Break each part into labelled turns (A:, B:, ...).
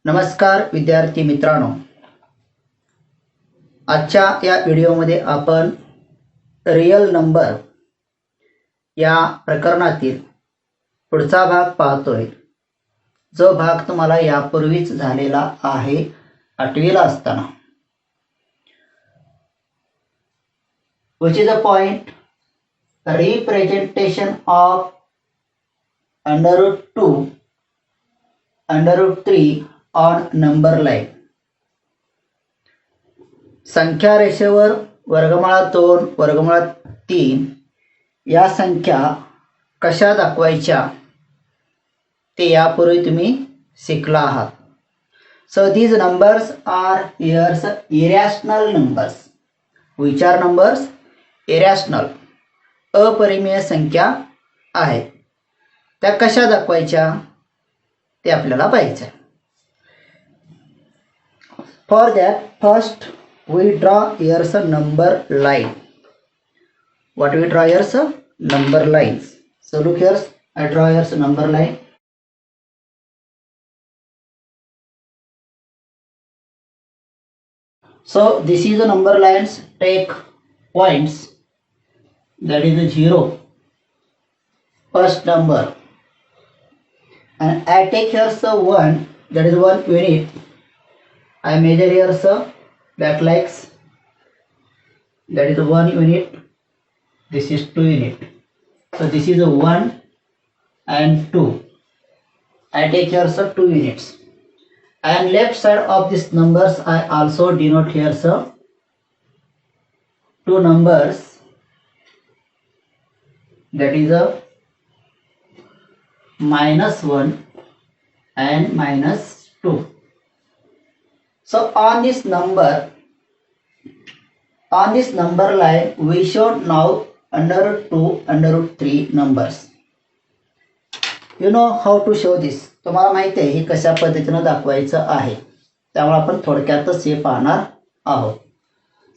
A: नमस्कार विद्यार्थी मित्रांनो, आजच्या या व्हिडिओमध्ये आपण रियल नंबर या प्रकरणातील पुढचा भाग पाहतोय, जो भाग तुम्हाला यापूर्वीच झालेला आहे 8वीला असताना. which is a point representation of √2 √3 on number line. संख्या रेषेवर वर्गमुळात 2 वर्गमुळात 3 या संख्या कशा दाखवायच्या ते यापूर्वी तुम्ही शिकला आहात. So these numbers are here irrational numbers. Which are numbers? Irrational. अपरिमेय संख्या आहेत. त्या कशा दाखवायच्या ते आपल्याला पाहायचं. For that, first we draw here a number line. What we draw here a number lines. So look here, I draw here a number line. So this is the number lines. Take points, that is the 0, first number, and I take here the 1, that is 1 unit. I measure here the back legs, that is 1 unit. This is 2 unit. So this is a 1 and 2. I take here the 2 units. And left side of these numbers I also denote here the 2 numbers, that is a -1 and -2. So on this number line we should now √2 √3 numbers. You know how to show this. तुम्हाला माहिती आहे हे कशा पद्धतीने दाखवायचं आहे, त्यामुळे आपण थोडक्यातच हे पाहणार आहोत.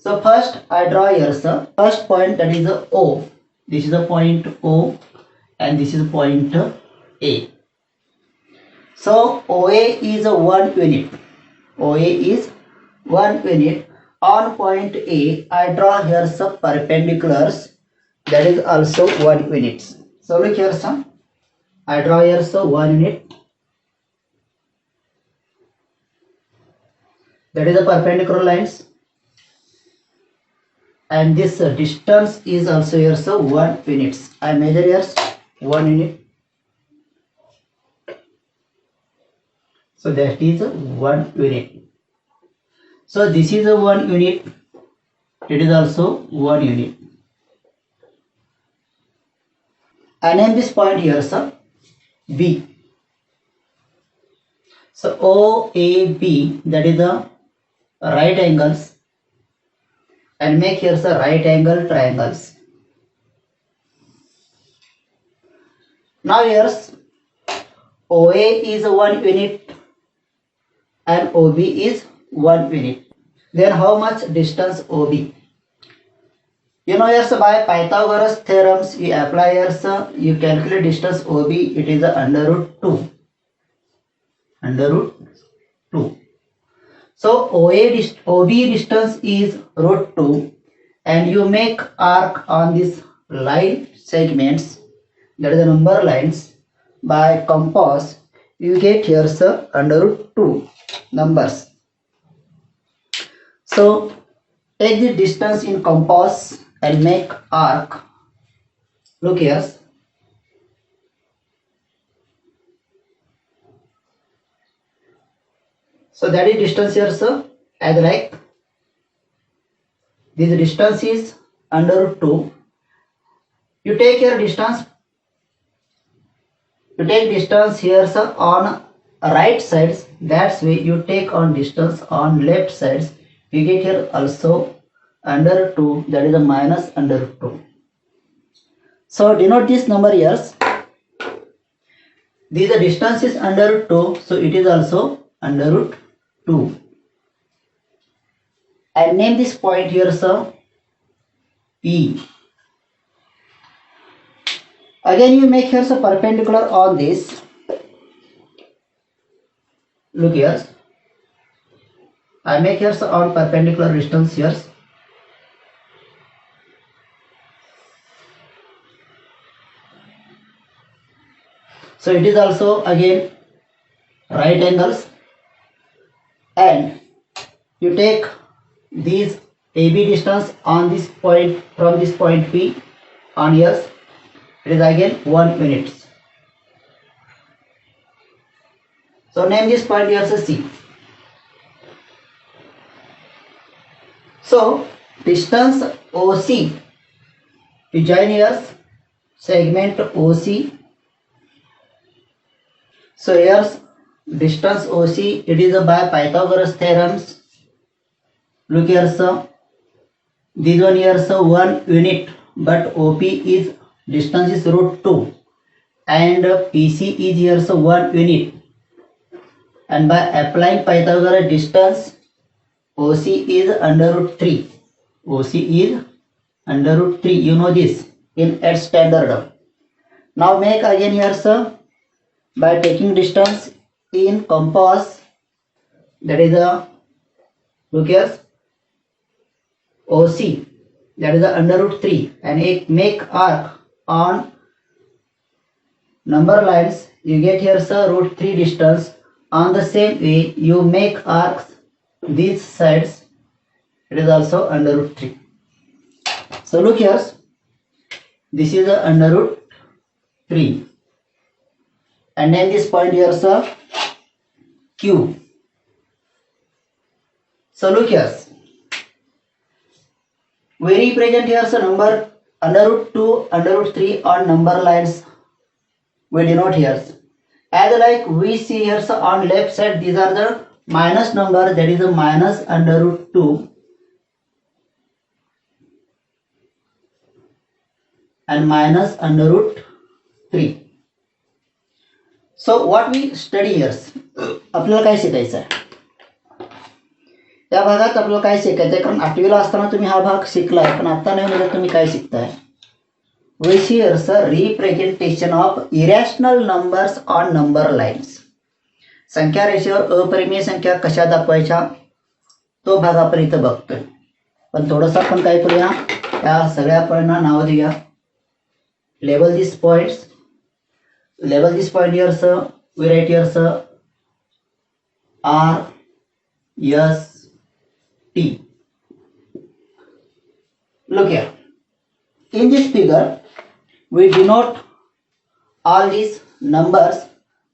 A: So first I draw here the first point, that is the O. This is the point O and this is point A. So OA is a 1 unit. OA is 1 unit. On point A I draw here some perpendiculars, that is also 1 unit. So look here some. I draw here so 1 unit, that is the perpendicular lines, and this distance is also here so 1 units. I measure here 1 unit, so that is 1 unit. So this is a 1 unit, it is also 1 unit. I name this point here so B. So OAB, that is the right angles, and make here the right angle triangles. Now here OA is 1 unit and OB is 1 unit. Then how much distance OB? You know here by Pythagoras theorems you apply here, you calculate distance OB, it is √2. √2. So OB distance is √2, and you make arc on this line segments, that is the number lines, by compass. You get here √2 numbers. So take the distance in compass and make arc. Look here. So that is distance here, as like this distance is √2. You take your distance. You take distance here on right sides. That's way you take on distance on left sides. You get here also √2, that is a -√2. So denote this number here. This distance is √2, so it is also √2. And name this point here P. Again you make here perpendicular on this. Look here, I make here on perpendicular distance here. So it is also again right angles, and you take these AB distance on this point from this point P on here. It is again 1 units. So name this point here as C. So distance OC, you join here segment OC. So here's distance OC, it is by Pythagoras theorems. Look here, so this one here, so 1 unit, but OP is distance is √2 and PC is here, so 1 unit, and by applying Pythagoras distance, OC is √3. OC is √3. You know this in at standard. Now make again here, sir, by taking distance in compass, that is a, look here, OC, that is the √3, and make arc on number lines. You get here, sir, √3 distance. On the same way, you make arcs these sides, it is also √3. So look here, this is the √3, and then this point here, sir, Q. So look here, we represent here, sir, number √2, √3 on number lines. We denote here, as like we see here, sir, on left side, these are the minus number, that is a minus √2 and minus √3. So what we study here, आपल्याला काय शिकायचं आहे या भागात, आपल्याला काय शिकायचं आहे, कारण 8वीला असताना तुम्ही हा भाग शिकलाय, पण आता नाही म्हणजे तुम्ही काय शिकताय. We see here, sir, representation of irrational numbers on number lines. संख्या रेषेवर अपरिमेय संख्या कशा दाखवायच्या तो भाग आपण इथं बघतोय. पण थोडंसं आपण काय करूया, या सगळ्या पॉईंटना नाव देऊया. Label these points. Label this point here, sir. We write here, sir, R, S, T. Look here. In this figure, we denote all these numbers,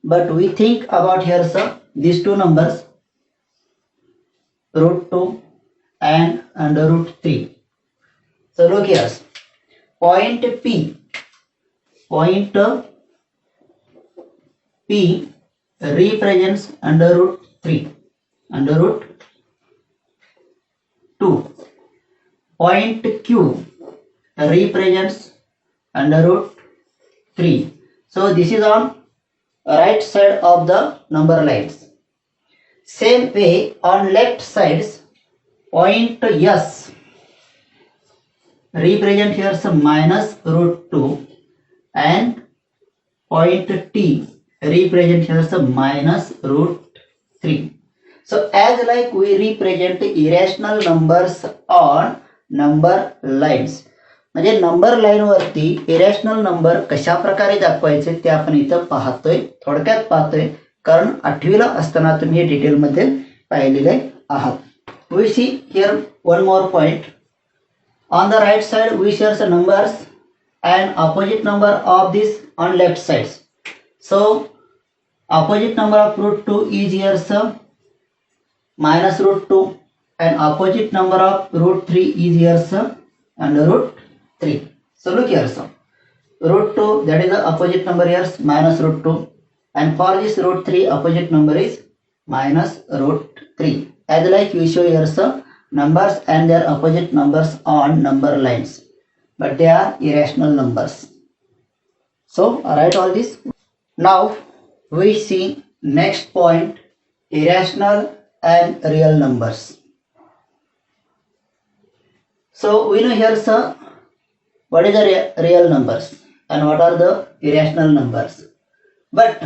A: but we think about here, sir, these two numbers, √2 and √3. So look here, point P represents √3, √2. Point Q represents √3. So this is on right side of the number lines. Same way on left sides, point S represent here some minus √2 and point T represent here some minus √3. So as like we represent irrational numbers on number lines, म्हणजे number line वरती irrational number कशा प्रकारे दाखवायचे ते आपण इथं पाहतोय, थोडक्यात पाहतोय, कारण 8वीला असताना तुम्ही हे डिटेल मध्ये पाहिलेले आहात. We see here one more point. On the right side we share the numbers and opposite number of this on left sides. So opposite number of √2 is here, sir, minus √2, and opposite number of √3 is here, sir, √3. So look here, sir, √2, that is the opposite number here, minus √2, and for this √3 opposite number is minus √3. As like we show here, sir, numbers and their opposite numbers on number lines, but they are irrational numbers. So write all this. Now we see next point, irrational and real numbers. So we know here, sir, what is the real numbers and what are the irrational numbers. But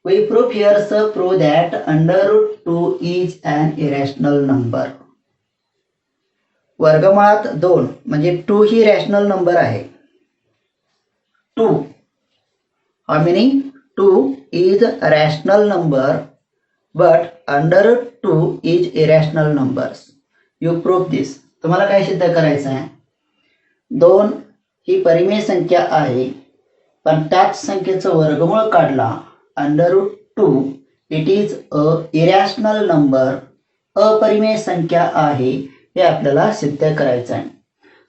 A: We prove here prove that under root 2 is an irrational number. वर्गमुळात 2 म्हणजे 2 ही rational number आहे. 2 how many 2 is a rational number but under root 2 is irrational numbers. You prove this. तुम्हाला काय सिद्ध करायचं आहे? 2 ही परिमेय संख्या आहे पण त्याच संख्येचं वर्गमूळ काढला under root 2 it is a irrational number, अपरिमेय संख्या आहे हे आपल्याला सिद्ध करायचं आहे.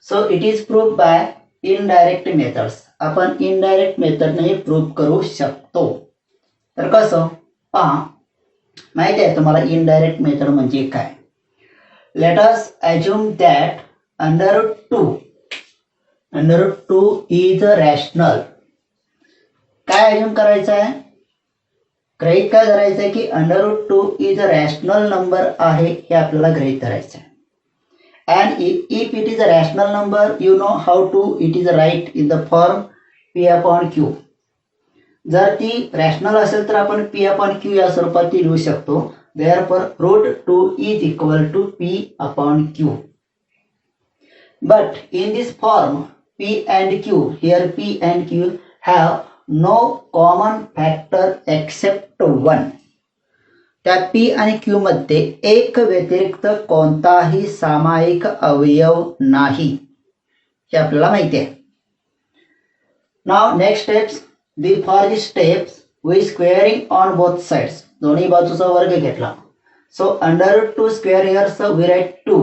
A: So it is prove by indirect methods. आपण इनडायरेक्ट मेथडने हे प्रूव्ह करू शकतो. तर कसं पहा, माहिती आहे तुम्हाला इनडायरेक्ट मेथड म्हणजे काय? Let us assume that under root 2 is a rational. काय अज्युम करायचं आहे? गृहीत काय धरायचं आहे की under root 2 is a rational number आहे हे आपल्याला गृहीत धरायचं आहे. And if it is a rational number, you know how to it is write in the form P upon Q. जर ती रॅशनल असेल तर आपण P upon Q या स्वरूपात ती लिहू शकतो. Therefore, root 2 is equal to P upon Q. But in this form P and Q, here P and Q have no common factor except 1. त्या P आणि Q मध्ये एक व्यतिरिक्त कोणताही सामायिक अवयव नाही हे आपल्याला माहिती आहे. Now next steps. For this steps we squaring on both sides. दोन्ही बाजूचा वर्ग घेतला. So under root 2 square here so we write 2.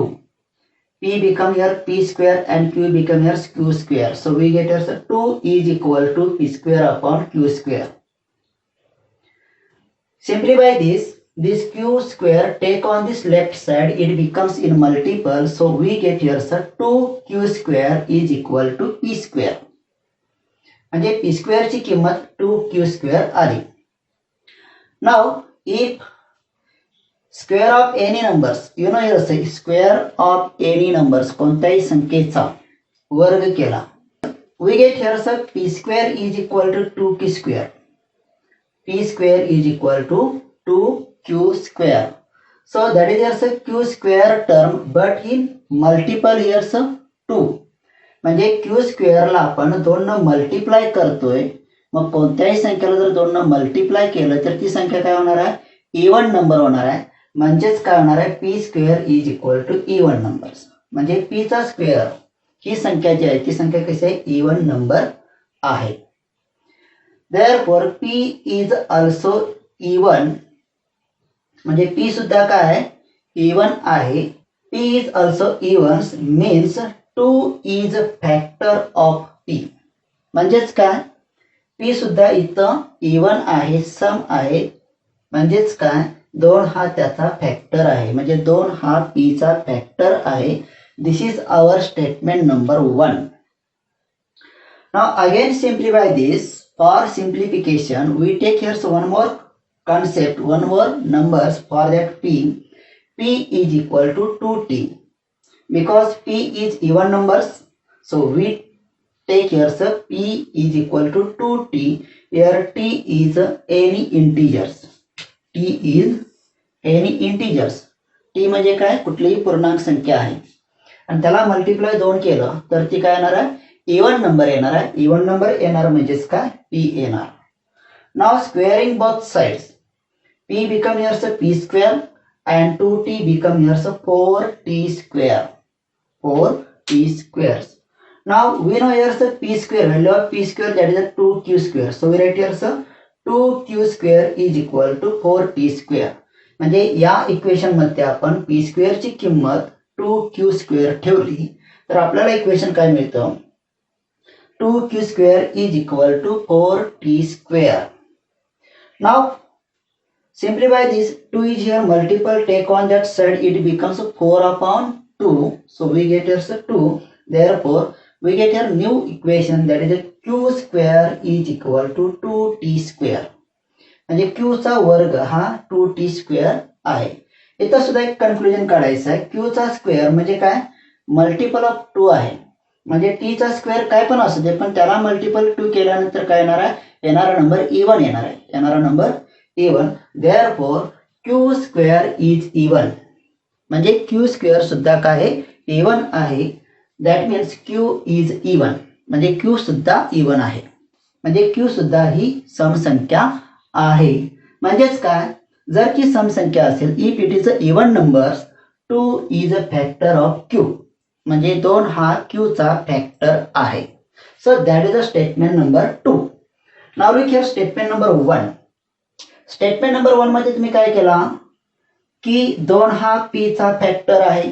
A: P become here P square and Q become here Q square. So we get here 2 is equal to P square upon Q square. Simplify this Q square take on this left side, it becomes in multiple, so we get here 2Q square is equal to P square. म्हणजे P square ची किंमत 2Q square आली. Now if square of any numbers, you know here say square of any numbers, कोणत्याही संख्येचा वर्ग केला, we get here P square is equal to 2Q square. P square is equal to 2Q square. So that is here Q square term but in multiple here 2. म्हणजे Q square ला आपण 2 न multiply करतोय. मग कोणत्याही संख्येला जर 2 न मल्टिप्लाय केलं तर ती संख्या काय होणार आहे? इव्हन नंबर होणार आहे. म्हणजेच काय होणार आहे? P square is equal to even numbers. म्हणजे P चा स्क्वेअर ही संख्या जी आहे ती संख्या कशी आहे? इव्हन नंबर आहे. Therefore P is also even. म्हणजे P सुद्धा काय आहे? इवन आहे. P is also even means 2 is a factor of P. म्हणजेच काय? P सुद्धा इथं इवन आहे, सम आहे. म्हणजेच काय? 2 हा त्याचा फॅक्टर आहे. म्हणजे 2 हा P चा फॅक्टर आहे. This is our statement number 1. Now again simplify this. For simplification, we take here one more concept, one more numbers for that P. P is equal to 2T. Because P is even numbers, so we take here P is equal to 2T. Here T is any integers. T is any integers. T म्हणजे काय? कुठलीही पूर्णांक संख्या आहे आणि त्याला multiply 2 केलं तर ती काय येणार आहे? इवन नंबर येणार आहे. इवन नंबर येणार म्हणजेच काय? P येणार. Now squaring both sides. P become here P square and 2T become here 4T square. 4T squares. Now we know here P square, value of P square that is 2Q square. So we write here 2Q square is equal to 4T square. म्हणजे या equation मध्ये आपण P square ची किंमत 2Q square ठेवली तर आपल्याला equation काय मिळतं? 2Q square is equal to 4T square. Now simplify this. 2 is here multiple, take on that side, it becomes 4 upon 2. So we get here 2. Therefore we get here new equation that is Q square is equal to 2T square. म्हणजे Q चा वर्ग हा 2T square आहे. इथं सुद्धा एक conclusion काढायचं आहे. Q चा स्क्वेअर म्हणजे काय? मल्टिपल ऑफ 2 आहे. म्हणजे T चा स्क्वेअर काय पण असू दे पण त्याला मल्टिपल 2 केल्यानंतर काय येणार आहे? येणारा नंबर इवन येणार आहे. येणारा number even therefore Q square is even. म्हणजे क्यू स्क्वेअर सुद्धा काय आहे, इवन आहे. That means Q is even म्हणजे क्यू सुद्धा इवन आहे. म्हणजे क्यू सुद्धा ही समसंख्या आहे. म्हणजेच काय, जर की समसंख्या असेल, if it is a even numbers 2 is a factor of Q. म्हणजे 2 हा क्यूचा फॅक्टर आहे. So that is a statement number 2. Now look here statement number 1. Statement number 1 मध्ये तुम्ही काय केला की 2 हा पी चा फॅक्टर आहे.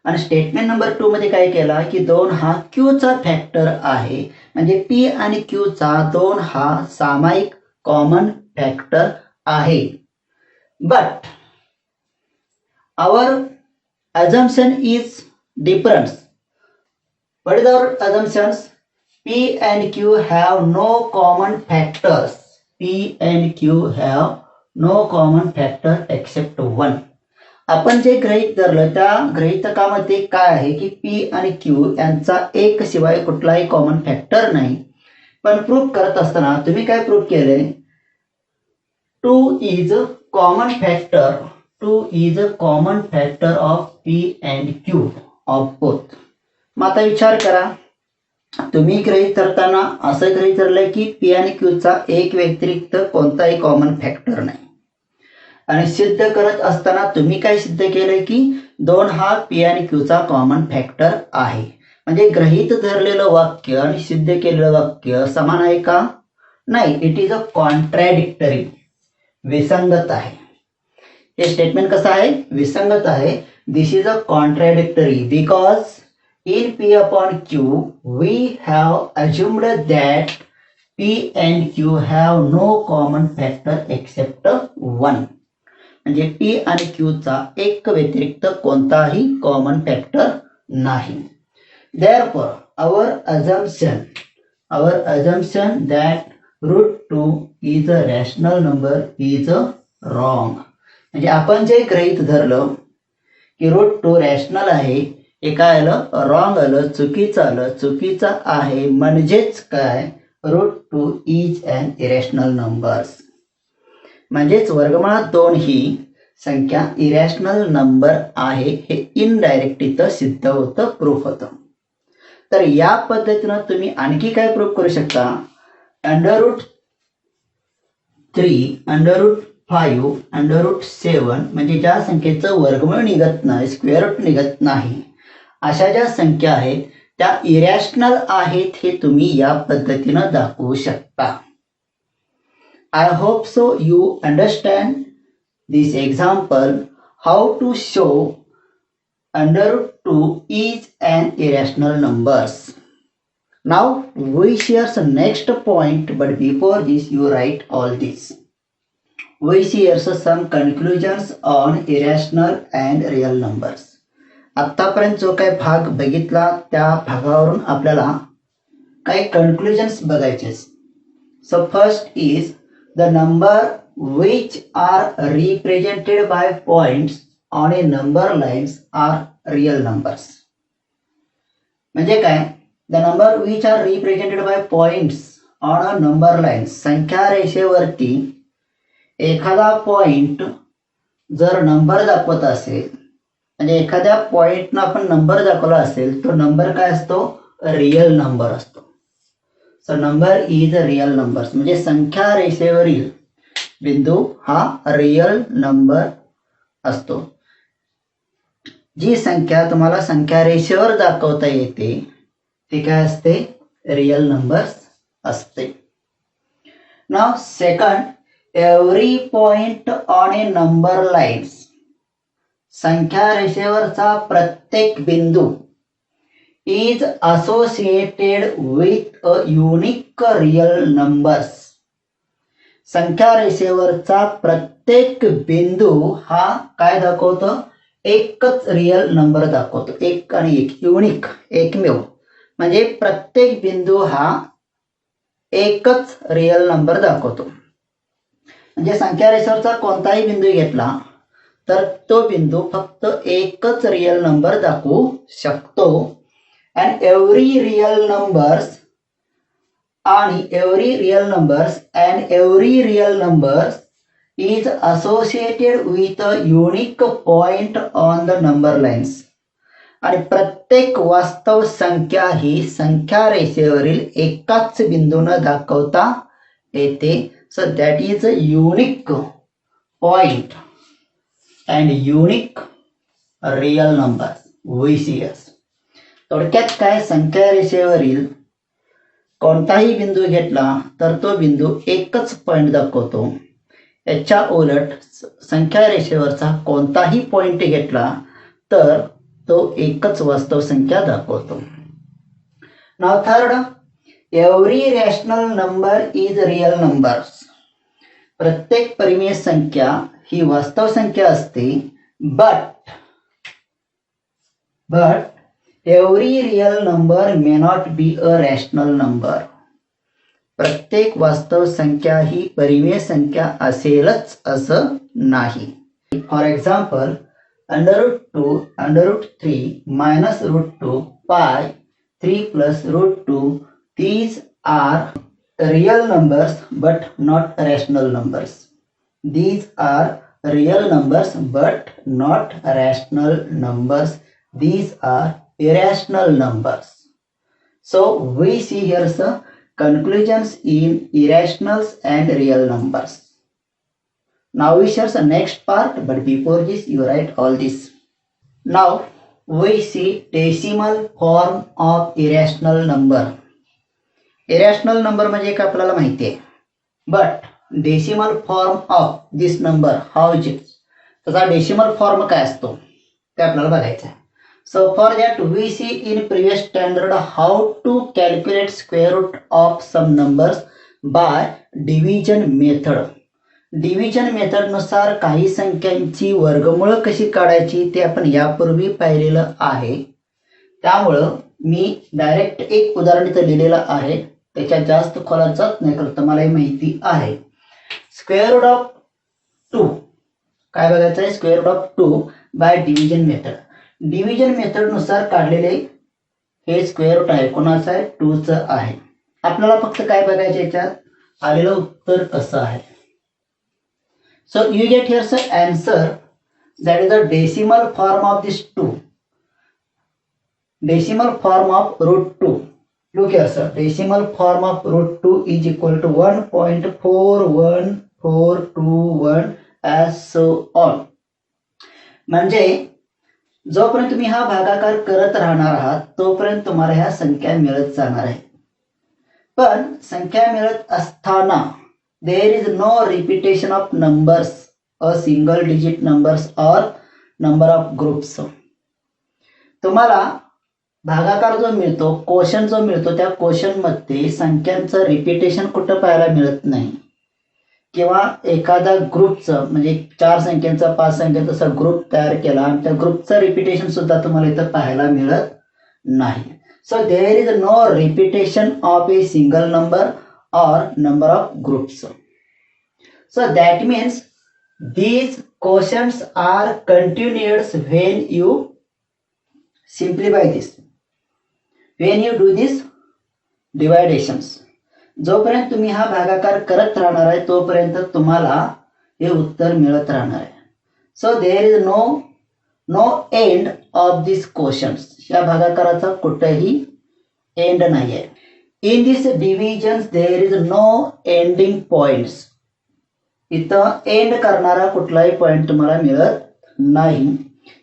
A: आणि स्टेटमेंट नंबर 2 मध्ये काय केला की 2 हा क्यू चा फॅक्टर आहे. म्हणजे पी आणि क्यू चा 2 हा सामायिक कॉमन फॅक्टर आहे. But our assumption is different. What is our assumptions? P and Q have no common factors. P and Q have no common factor except 1. आपण जे गृहीत धरलं त्या गृहीतकामध्ये काय आहे की P आणि Q यांचा एक शिवाय कुठलाही कॉमन फॅक्टर नाही. पण प्रूफ करत असताना तुम्ही काय प्रूफ केले, 2 is a common factor. 2 is a common factor of P and Q of both. मग आता विचार करा, तुम्ही गृहीत धरताना असं गृहीत धरलंय की P आणि Q चा एक व्यतिरिक्त कोणताही कॉमन फॅक्टर नाही. आणि सिद्ध करत असताना तुम्ही काय सिद्ध केलंय की 2 हा P आणि Q चा कॉमन फॅक्टर आहे. म्हणजे गृहीत धरलेलं वाक्य आणि सिद्ध केलेलं वाक्य समान आहे का? नाही, इट इज अ कॉन्ट्रॅडिक्टरी. विसंगत आहे. हे स्टेटमेंट कसं आहे, विसंगत आहे. This is a contradictory because in P upon Q we have assumed that P and Q have no common factor except 1. म्हणजे P आणि Q चा एक व्यतिरिक्त कोणताही कॉमन फॅक्टर नाही. Therefore our assumption that √2 is a rational number is wrong. म्हणजे आपण जे गृहीत धरलं की √2 रॅशनल आहे, हे काय आलं, रॉंग आलं, चुकीचं आलं. चुकीचं आहे म्हणजेच काय, √2 इज अन इरॅशनल नंबर्स. म्हणजेच वर्गमुळात 2 ही संख्या इरॅशनल नंबर आहे हे इनडायरेक्ट इथं सिद्ध होतं, प्रूफ होतं. तर या पद्धतीनं तुम्ही आणखी काय प्रूफ करू शकता, √3, √5, √7 म्हणजे ज्या संख्येचं वर्गमूळ निघत नाही, स्क्वेअर रूट निघत नाही, अशा ज्या संख्या आहेत त्या इरॅशनल आहेत हे तुम्ही या पद्धतीनं दाखवू शकता. I hope so you understand this example how to show √2 is an irrational numbers. Now we share some next point, but before this you write all this. We share some conclusions on irrational and real numbers. आतापर्यंत जो काही भाग बघितला त्या भागावरून आपल्याला काही conclusions बघायचे. So first is the number which are represented by points on a number lines are real numbers. म्हणजे काय, the number which are represented by points on a number lines, संख्या रेषेवरती एखादा पॉइंट जर नंबर दाखवत असेल, म्हणजे एखाद्या पॉइंटनं आपण नंबर दाखवला असेल, तो नंबर काय असतो, रियल नंबर असतो. So number is a real numbers. म्हणजे संख्या रेषेवरील बिंदू हा रियल नंबर असतो. जी संख्या तुम्हाला संख्या रेषेवर दाखवता येते ती काय असते, रियल नंबर्स असते. Now second, every point on A number lines, संख्या रेषेवरचा प्रत्येक बिंदू is associated with a unique real numbers. संख्या रेषेवरचा प्रत्येक बिंदू हा काय दाखवतो, एकच रियल नंबर दाखवतो. एक आणि एक, युनिक, एकमेव. म्हणजे प्रत्येक बिंदू हा एकच रियल नंबर दाखवतो. म्हणजे संख्या रेषेवरचा कोणताही बिंदू घेतला तर तो बिंदू फक्त एकच रियल नंबर दाखवू शकतो. And every real numbers and every real numbers is associated with a unique point on the number lines. आणि प्रत्येक वास्तव संख्या ही संख्या रेषेवरील एकाच बिंदूनं दाखवता येते. So that is a unique point and unique real number VCS. थोडक्यात काय, संख्या रेषेवरील कोणताही बिंदू घेतला तर तो बिंदू एकच पॉइंट दाखवतो. याच्या उलट संख्या रेषेवरचा कोणताही पॉइंट घेतला तर तो एकच वास्तव संख्या दाखवतो. Now third, every rational number is real numbers. प्रत्येक परिमेय संख्या ही वास्तव संख्या असते. But every real number may not be a rational number. प्रत्येक वास्तव संख्या ही परिमेय संख्या असेलच असं नाही. For example, √2 √3 minus √2 pi 3 plus √2, these are real numbers but not rational numbers. These are real numbers but not rational numbers. These are irrational numbers. So we see here some conclusions in irrationals and real numbers. Now we share the next part, but before this you write all this. Now we see decimal form of irrational number. Irrational number म्हणजे काय आपल्याला माहिती आहे, but decimal form of this number how is it? त्याचा decimal form काय असतो ते आपल्याला बघायचं आहे. So for that we see in previous standard how to calculate square root of some numbers by division method. Division मेथडनुसार काही संख्यांची वर्गमूळ कशी काढायची ते आपण यापूर्वी पाहिलेलं आहे. त्यामुळं मी डायरेक्ट एक उदाहरण इथं लिहिलेलं आहे, त्याच्यात जास्त खोलात जात नाही कारण तुम्हालाही माहिती आहे. स्क्वेअर रूट ऑफ 2 काय बघायचं आहे, square root of 2 by division method. Division मेथडनुसार काढलेले हे स्क्वेअर रूट आहे, कोणाचं आहे, 2चं आहे. आपल्याला फक्त काय बघायचं, याच्यात आलेलं उत्तर कसं आहे. So you get here the answer, that is the decimal form of this 2. Decimal form of √2. Look here sir, decimal form of √2 is equal to 1.41421 as so on. म्हणजे जोपर्यंत तुम्ही हा भागाकार करत राहणार आहात तोपर्यंत तुम्हाला ह्या संख्या मिळत जाणार आहे. पण संख्या मिळत असताना there is no repetition of numbers, a single digit numbers or number of groups. तुम्हाला भागाकार जो मिळतो, क्वोशंट जो मिळतो, त्या क्वोशंट मध्ये संख्यांचं रिपिटेशन कुठं पाहायला मिळत नाही. किंवा एखादा ग्रुपचं म्हणजे 4 संख्यांचा 5 संख्यांचा असा ग्रुप तयार केला आणि त्या ग्रुपचं रिपिटेशन सुद्धा तुम्हाला इथं पाहायला मिळत नाही. So there is no repetition of a single number or number of groups. So that means these quotients are continuous when you simplify this, when you do this divisions. जोपर्यंत तुम्ही हा भागाकार करत राहणार आहे तोपर्यंत तुम्हाला हे उत्तर मिळत राहणार आहे. So there is no end of this quotients. या भागाकाराचा कुठेही एंड नाही आहे. In this divisions there is no ending points. इथं एंड करणारा कुठलाही पॉइंट तुम्हाला मिळत नाही.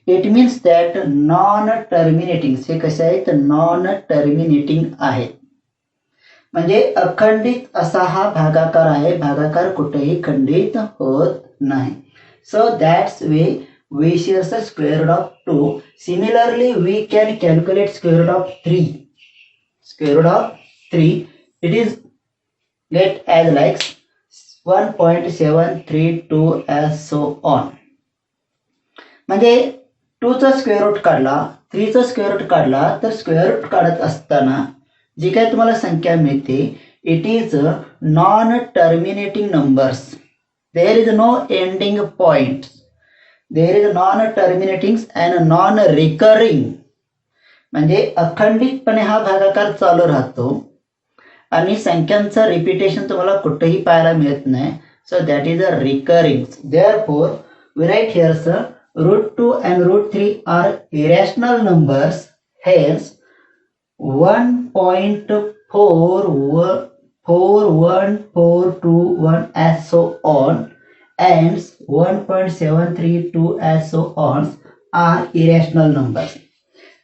A: It means that non terminating. हे कसे आहेत, नॉन टर्मिनेटिंग आहेत. म्हणजे अखंडित असा हा भागाकार आहे, भागाकार कुठेही खंडित होत नाही. So that's way we share the square root of 2. Similarly we can calculate square root of 3. Square root of 3, it is get as like 1.732 as so on. म्हणजे 2चा स्क्वेअर रूट काढला, 3चा स्क्वेअर रूट काढला तर square route काढत असताना जी काय तुम्हाला संख्या मिळते it is non terminating numbers. There is no ending point, there is non terminating and non recurring. म्हणजे अखंडितपणे हा भागाकार चालू राहतो आणि संख्यांचं रिपिटेशन तुम्हाला कुठेही पाहायला मिळत नाही. So that is a recurring. Therefore, we write here, sir, root 2 and root 3 are irrational numbers. Hence, 1.41421 as so on and 1.732 as so on are irrational numbers.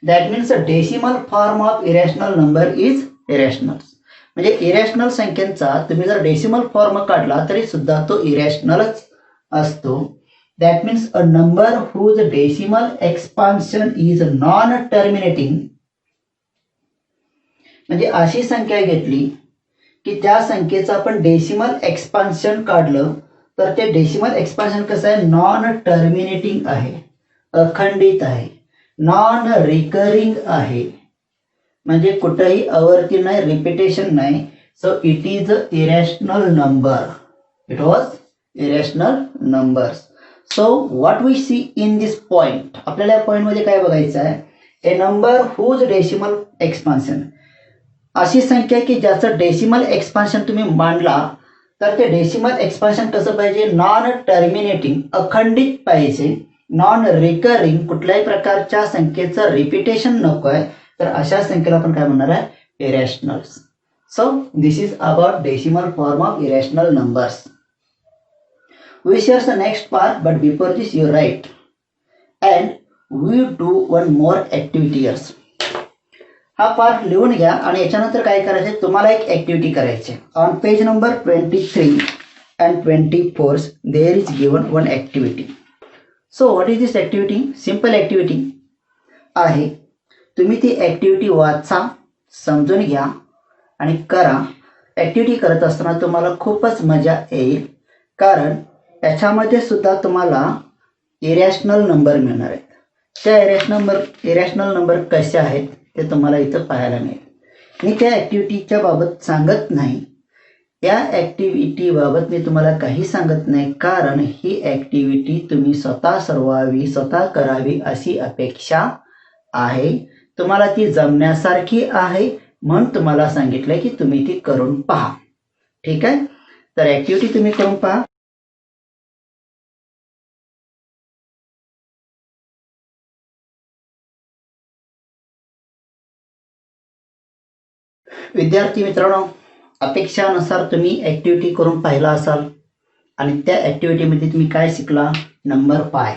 A: That means a decimal form of irrational number is irrational. म्हणजे irrational संख्येचा तुम्ही जर decimal form काढला तरी सुद्धा तो इरॅशनलच असतो. That means a number whose decimal expansion is non terminating. म्हणजे अशी संख्या घेतली की त्या संख्येचं आपण डेसिमल एक्सपान्शन काढलं तर ते डेसिमल एक्सपान्शन कसं आहे, नॉन टर्मिनेटिंग आहे, अखंडित आहे, नॉन रिकरिंग आहे, म्हणजे कुठेही आवर्ती नाही, रिपिटेशन नाही. So it is a irrational number. It was irrational numbers. So what we see in this point, आपल्याला या पॉइंटमध्ये काय बघायचं आहे, a number whose decimal expansion, अशी संख्या की ज्याचं डेसिमल एक्सपान्शन तुम्ही मांडला तर ते डेसिमल एक्सपान्शन कसं पाहिजे, नॉन टर्मिनेटिंग, अखंडित पाहिजे, नॉन रिकरिंग, कुठल्याही प्रकारच्या संख्येचं रिपिटेशन नको आहे. तर अशा संख्येला आपण काय म्हणणार आहे, irrationals. So this is about decimal form of irrational numbers. We share the next part, but before this you write and we do one more activities. हा पार्ट लिहून घ्या आणि याच्यानंतर काय करायचं, तुम्हाला एक ॲक्टिव्हिटी करायची. On page number 23 and 24 there is given one activity. So what is this activity, simple activity आहे. तुम्ही ती ॲक्टिव्हिटी वाचा, समजून घ्या आणि करा. ॲक्टिव्हिटी करत असताना तुम्हाला खूपच मजा येईल, कारण याच्यामध्ये सुद्धा तुम्हाला इरॅशनल नंबर मिळणार आहेत. त्या इरॅशनल नंबर कशा आहेत ते तुम्हाला इथं पाहायला मिळेल. मी त्या ॲक्टिव्हिटीच्या बाबत सांगत नाही, या ॲक्टिव्हिटीबाबत मी तुम्हाला काही सांगत नाही, कारण ही ॲक्टिव्हिटी तुम्ही स्वतः सोडवावी, स्वतः करावी अशी अपेक्षा आहे. तुम्हाला ती जमण्यासारखी आहे म्हणून तुम्हाला सांगितलं की तुम्ही ती करून पहा. ठीक आहे, तर ॲक्टिव्हिटी तुम्ही करून पहा. विद्यार्थी मित्रांनो, अपेक्षानुसार तुम्ही ॲक्टिव्हिटी करून पाहिला असाल आणि त्या ॲक्टिव्हिटीमध्ये तुम्ही काय शिकला, number pi.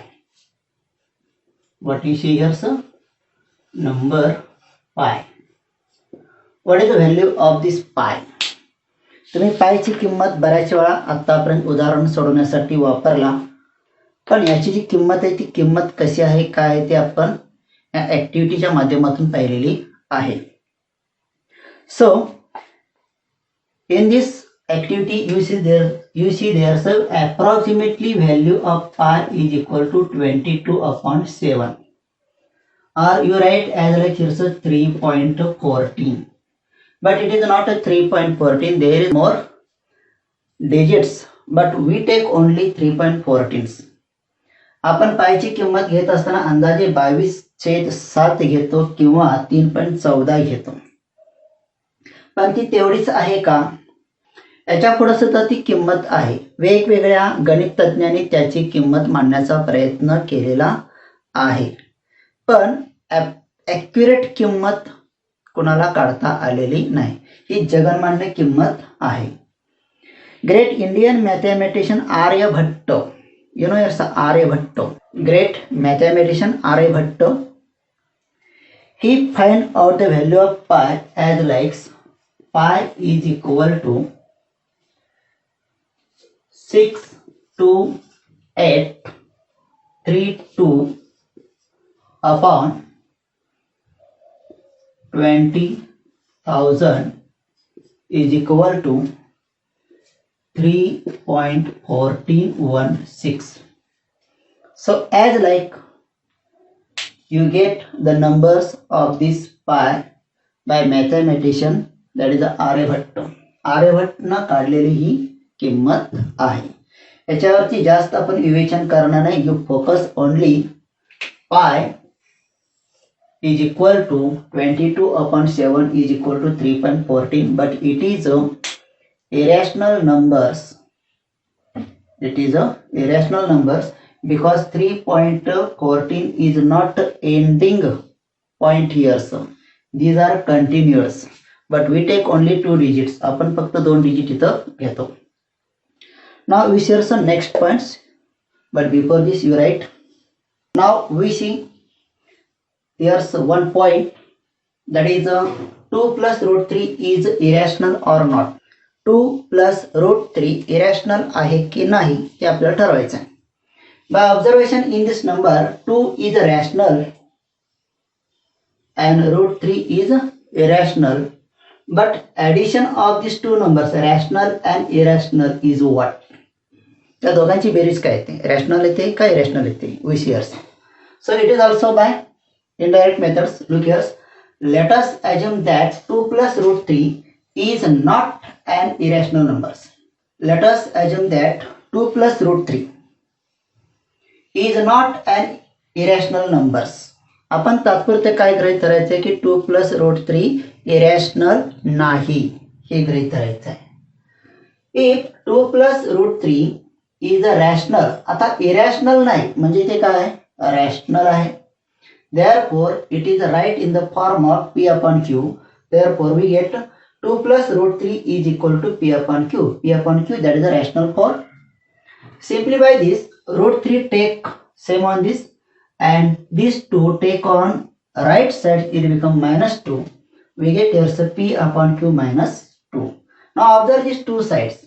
A: What you see here sir, number pi. What is the value of this pi. तुम्ही पायची किंमत बऱ्याच वेळा आतापर्यंत उदाहरण सोडवण्यासाठी वापरला, पण याची जी किंमत आहे ती किंमत कशी आहे, काय आहे ते आपण या ॲक्टिव्हिटीच्या माध्यमातून पाहिलेली आहे. So in this activity you see there so approximately value of pi is equal to 22/7, or you write as like here's a 3.14, but it is not a 3.14, there is more digits, but we take only 3.14. आपण पायची किंमत घेत असताना अंदाजे 22/7 घेतो किंवा 3.14 घेतो, पण ती तेवढीच आहे का, याच्या पुढे सुद्धा ती किंमत आहे. वेगवेगळ्या गणित तज्ञांनी त्याची किंमत मांडण्याचा प्रयत्न केलेला आहे, पण ॲक्युरेट किंमत कुणाला काढता आलेली नाही. ही जगन्मान्य किंमत आहे. Great Indian mathematician Aryabhata, you know yours Aryabhata, great mathematician Aryabhata, he find out the value of pi as likes pi is equal to 62832 upon 20,000 is equal to 3.1416. So as like you get the numbers of this pi by mathematician, that is Aryabhata. आर्यभट्टनं काढलेली ही किंमत आहे. याच्यावरती जास्त आपण विवेचन करणार नाही. यू फोकस ओनली पाय is equal to 22/7 is equal to 3.14, but it is irrational numbers It is a irrational numbers because 3.14 is not ending point here. So these are continuous, but we take only 2 digits. आपण फक्त 2 digit इथं घेतो. Now we share some next points, but before this you write. Now we see here's one point, that is 2 plus root 3 is irrational or not. 2 plus root 3 irrational आहे की नाही हे आपल्याला ठरवायचं आहे. By observation in this number 2 is rational and root 3 is irrational, but addition of these two numbers rational and irrational is what? त्या दोघांची बेरीज काय येते? रॅशनल येते का इरॅशनल येते? We see. So it is also by indirect methods. Look here. Let us assume that 2 plus root 3 is not an irrational number. Let us assume that 2 plus root 3 is not an irrational number. आपण तात्पुरते काय गृहीत धरायचे की 2 plus root 3 irrational नाही हे गृहीत धरायचं आहे. If 2 plus root 3 is a rational, आता irrational नाही म्हणजे ते काय आहे? Rational आहे. Therefore, it is right in the form of P upon Q. Therefore, we get 2 plus root 3 is equal to P upon Q. P upon Q, that is a rational form. Simplify this. Root 3 take same on this, and these two take on right side. It become minus 2. We get here so P upon Q minus 2. Now observe these two sides.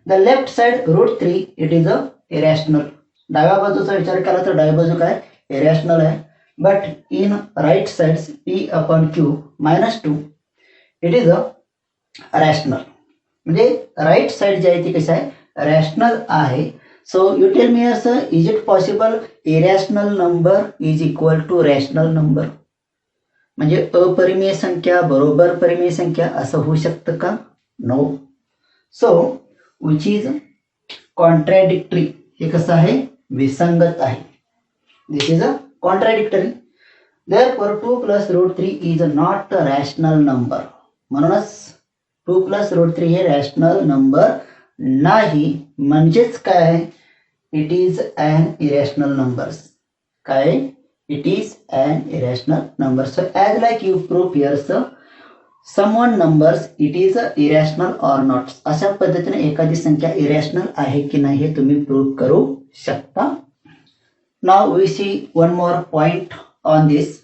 A: The left side root 3 it is a irrational. डाव्या बाजूचा विचार केला तर डाव्या बाजू काय? irrational आहे. But in right sides P upon Q minus 2 it is a rational. म्हणजे right side जी आहे ती कशी आहे? rational आहे. So you tell me sir, is it possible irrational number is equal to rational number? म्हणजे अपरिमेय संख्या बरोबर परिमेय संख्या असं होऊ शकतं का? No. So which is contradictory. हे कसं आहे? विसंगत आहे. This is a contradictory. Therefore 2 plus root 3 is not a rational number. म्हणूनच 2 plus root 3 हे rational number नाही. म्हणजेच काय? It is an irrational number. काय? It is an irrational number. So as like you prove here, so some one numbers it is a irrational or not. अशा पद्धतीने एखादी संख्या irrational आहे की नाही हे तुम्ही प्रूव्ह करू शकता. Now we see one more point on this.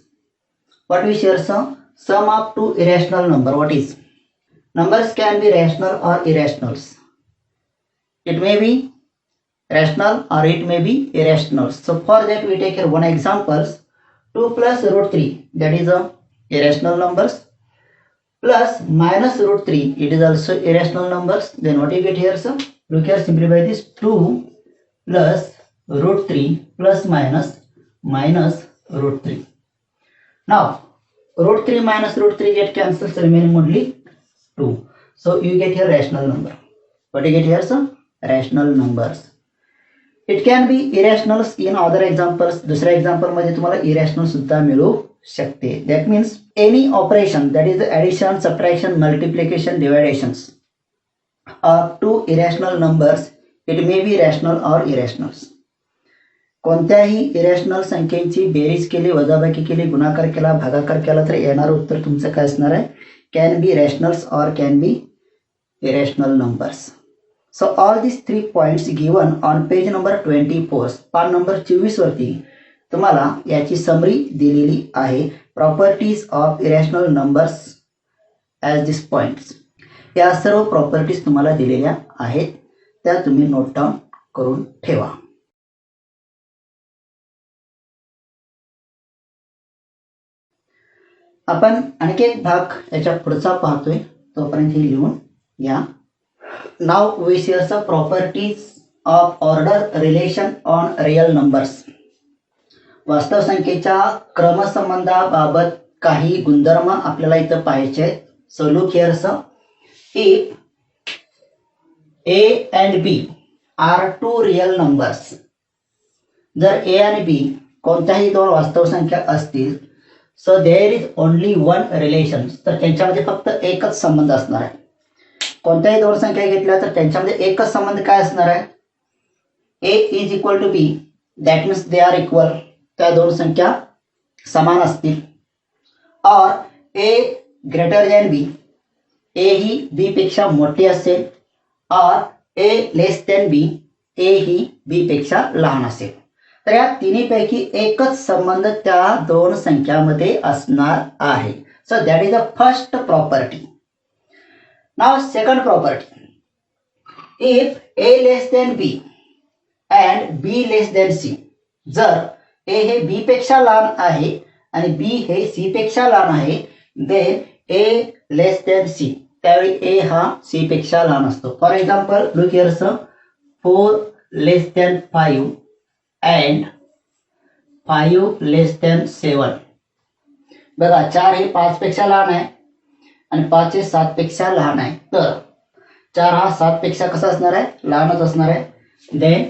A: What we share sum of two irrational number. What is? Numbers can be rational or irrational. It may be rational or it may be irrational. So for that we take here one examples. 2 plus root 3 that is a irrational numbers, plus minus root 3 it is also irrational numbers. Then what you get here sir? Look here, simplify this. 2 plus root 3 plus minus root 3. Now root 3 minus root 3 get cancelled, remaining only 2. So you get here rational number. What do you get here sir? Rational numbers. It can be irrationals in other examples. दुसऱ्या example मध्ये तुम्हाला irrational सुद्धा मिळू शकते. That means any operation, that is addition, subtraction, multiplication, divisions of two irrational numbers, it may be rational or irrational. कोणत्याही irrational संख्येची बेरीज केली, वजाबाकी केली, गुणाकार केला, भागाकार केला तर येणारं उत्तर तुमचं काय असणार आहे? कॅन बी रॅशनल्स और can be irrational numbers. So all this 3 points given on page number 24, पान नंबर 24 वरती तुम्हाला याची समरी दिलेली आहे. Properties of irrational numbers as this points. या सर्व प्रॉपर्टीज तुम्हाला दिलेल्या आहेत, त्या तुम्ही नोट डाऊन करून ठेवा. आपण आणखी एक भाग याच्या पुढचा पाहतोय, तोपर्यंत हे लिहून या. Now we see the properties of order relation on real numbers. वास्तव संख्येच्या क्रमसंबंधाबाबत काही गुणधर्म आपल्याला इथं पाहायचे आहेत. So look here sir, if A and B are two real numbers, जर ए आणि बी कोणत्याही दोन वास्तव संख्या असतील, so there is only one relation, तर त्यांच्यामध्ये फक्त एकच संबंध असणार आहे. कोणत्याही दोन संख्या घेतल्या तर त्यांच्यामध्ये एकच संबंध काय असणार आहे? A is equal to B, that means they are equal, त्या दोन संख्या समान असतील. और ए ग्रेटर दॅन बी, ए ही बी पेक्षा मोठी असेल. और ए लेस दॅन बी, ए ही बी पेक्षा लहान असेल. तर या तिन्हीपैकी एकच संबंध त्या दोन संख्यामध्ये असणार आहे. So that is the first property. Now second property. If A less than b and b less than c, जर ए हे बी पेक्षा लहान आहे आणि बी हे सी पेक्षा लहान आहे, देन ए लेस दॅन सी, त्यावेळी ए हा सी पेक्षा लहान असतो. For example look here sir, 4 less than 5 and 5 less than 7. बघा 4 हे 5 पेक्षा लहान आहे आणि 5 हे 7 पेक्षा लहान आहे. तर 4 हा 7 पेक्षा कसा असणार आहे, लहानच असणार आहे. Then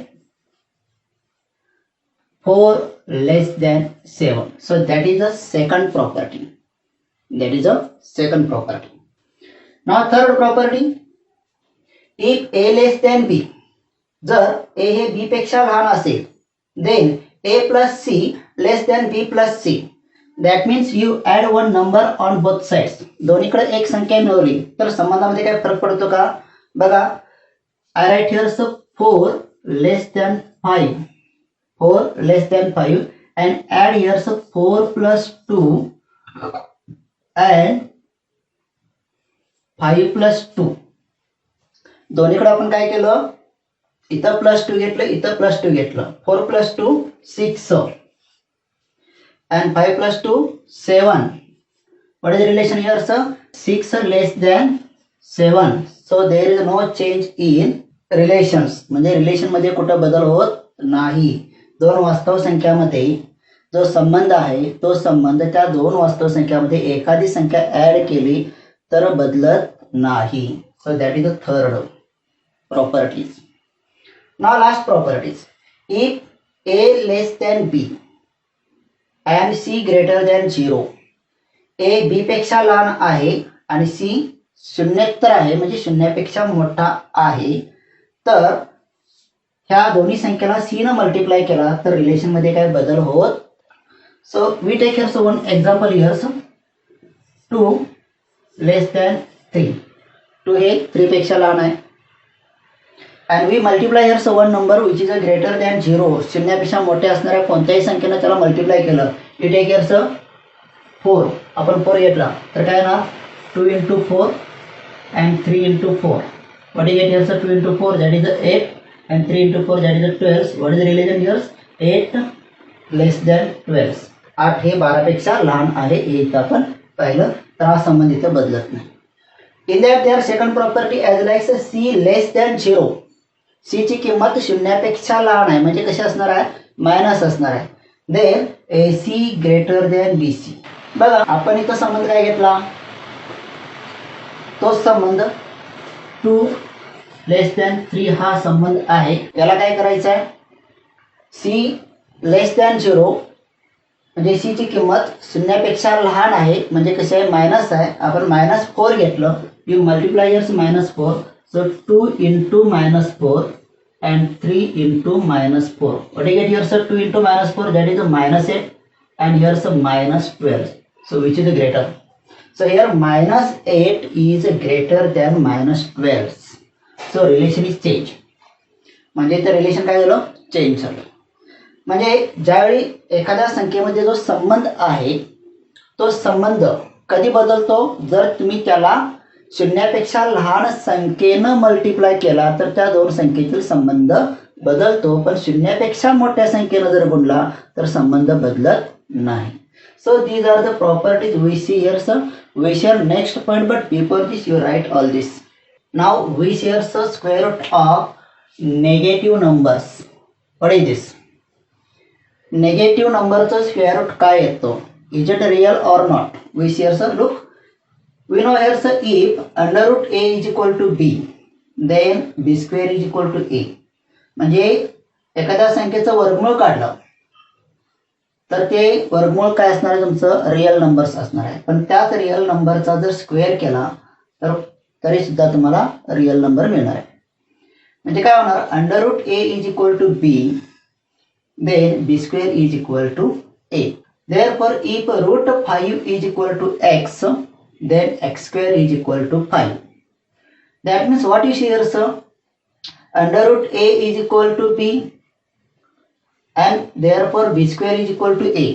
A: 4 less than 7. So that is a second property. That is a second property. Now third property. If A less than B, जर ए हे बी पेक्षा लहान असेल, then A plus C less than B plus C. That means you add one number on both sides. दोन्हीकडे एक संख्या मिळवली तर संबंधामध्ये काय फरक पडतो का? बघा, I write here 4 less than 5, 4 less than 5 and add here 4 plus 2 and 5 plus 2. दोन्हीकडे आपण काय केलं, इथं प्लस 2 घेतलं, इथं प्लस 2 घेतलं. 4 plus 2 6 and 5 plus 2 7. What is the relation here sir? 6 less than 7. So there is no change in relations. म्हणजे relation मध्ये कुठं बदल होत नाही. दोन वास्तव संख्यामध्ये जो संबंध आहे तो संबंध त्या दोन वास्तव संख्यामध्ये एखादी संख्या ऍड केली तर बदलत नाही. So that is the third properties. Now last properties. If A less than b and c greater than 0, a b पेक्षा लहान आहे आणि c शून्येतर आहे म्हणजे शून्यापेक्षा मोठा आहे, तर ह्या दोन्ही संख्येला c न मल्टिप्लाय केला तर रिलेशन मध्ये काय बदल होत. So we take here one example here 2 less than 3. 2 हे 3 पेक्षा लहान आहे and we multiply here one number which is a greater than 0. शून्यापेक्षा मोठे असणाऱ्या कोणत्याही संख्येने त्याला मल्टिप्लाय केलं. you take here 4. आपण 4 घेतला तर काय ना 2 into 4 and 3 into 4. what you get here 2 into 4 that is 8 and 3 into 4 that is 12. what is the relation here? 8 less than 12. 8 हे 12 पेक्षा लहान आहे हे इथं आपण पाहिलं, तर हा संबंध इथं बदलत नाही. in that their second property as like c less than 0. C ची किंमत शून्यापेक्षा लहान आहे म्हणजे कशी असणार आहे, मायनस असणार आहे. Then A C greater than B C. बघा आपण इथं संबंध काय घेतला, तोच संबंध 2 लेस दॅन 3 हा संबंध आहे. याला काय करायचं आहे, सी लेस दॅन 0 म्हणजे सी ची किंमत शून्यापेक्षा लहान आहे म्हणजे कशी आहे, मायनस आहे. आपण -4 घेतलं, you multiply here -4. So 2 into -4 and 3 into -4. What do you get here sir? 2 into -4 that is a -8 and here is a -12. So which is the greater? So here -8 is greater than -12. So relation is change. म्हणजे ते relation काय झालं, change झालं. म्हणजे ज्यावेळी एखाद्या संख्येमध्ये जो संबंध आहे तो संबंध कधी बदलतो, जर तुम्ही त्याला शून्यापेक्षा लहान संख्येनं मल्टिप्लाय केला तर त्या दोन संख्येतील संबंध बदलतो, पण शून्यापेक्षा मोठ्या संख्येनं जर गुणला तर संबंध बदलत नाही. So these are the properties we see here sir. We share next point but before this you write all this. Now we share sir square root of negative numbers. What is this? Negative नंबरचं square root काय येतो, is it real or not? We share sir look. We know here sir, if under root a is equal to b, then b square is equal to a. म्हणजे एखाद्या संख्येचं वर्गमूळ काढलं तर ते वर्गमूळ काय असणार आहे, तुमचं रिअल नंबर्स असणार आहे. पण त्याच रिअल नंबरचा जर स्क्वेअर केला तर तरी सुद्धा तुम्हाला रिअल नंबर मिळणार आहे. म्हणजे काय होणार, under root a is equal to b, then b square is equal to a. Therefore, if root 5 is equal to x, then x square is equal to 5. That means what is here, sir? Under root a is equal to b, and therefore b square is equal to a.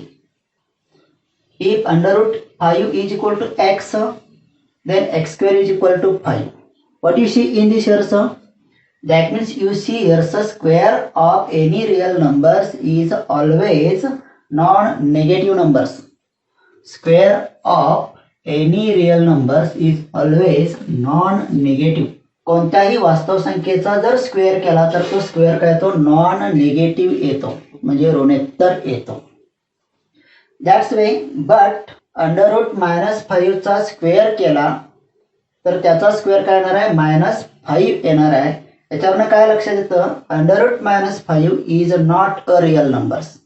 A: If under root 5 is equal to x, then x square is equal to 5. What you see in this here, sir? That means you see here, sir, square of any real numbers is always non-negative numbers. Square of any real numbers is always non-negative. कोणत्याही वास्तव संख्येचा जर square केला तर तो square काय येतो, non negative येतो, म्हणजे ऋणोत्तर येतो. That's way. But under root -5 चा स्क्वेअर केला तर त्याचा स्क्वेअर काय येणार आहे, -5 येणार आहे. याच्यावरनं काय लक्षात येतं, under root -5 is not a real numbers.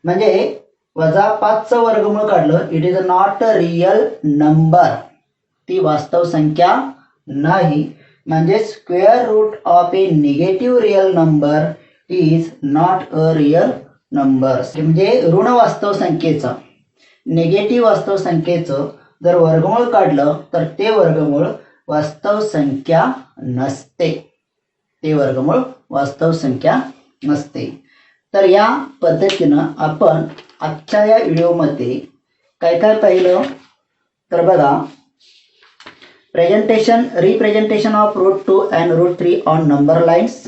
A: म्हणजे -5चं वर्गमूळ काढलं, it is not a real number, ती वास्तव संख्या नाही. म्हणजे square root of a negative real number is not a real number. म्हणजे ऋण वास्तव संख्येचं, निगेटिव्ह वास्तव संख्येचं जर वर्गमूळ काढलं तर ते वर्गमूळ वास्तव संख्या नसते, ते वर्गमूळ वास्तव संख्या नसते. तर या पद्धतीनं आपण आजच्या या व्हिडिओमध्ये काय काय पाहिलं तर बघा, representation of root 2 and root 3 on number lines,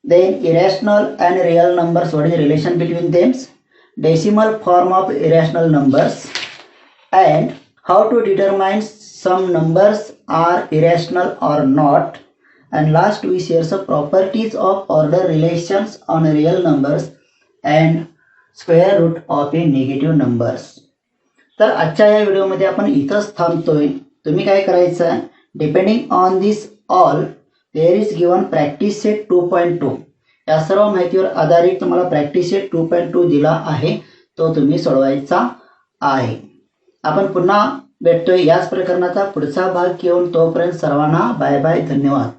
A: then irrational and real numbers, what is relation between thems, decimal form of irrational numbers, and how to determine some numbers are irrational or not. And last we share some properties of order relations on real numbers and square root of a negative numbers. तर आजच्या या व्हिडिओमध्ये आपण इथंच थांबतोय. तुम्ही काय करायचं, depending on this all there is given practice set 2.2. या सर्व माहितीवर आधारित तुम्हाला प्रॅक्टिस सेट 2.2 दिला आहे, तो तुम्ही सोडवायचा आहे. आपण पुन्हा भेटतोय याच प्रकरणाचा पुढचा भाग घेऊन. तोपर्यंत सर्वांना बाय बाय, धन्यवाद.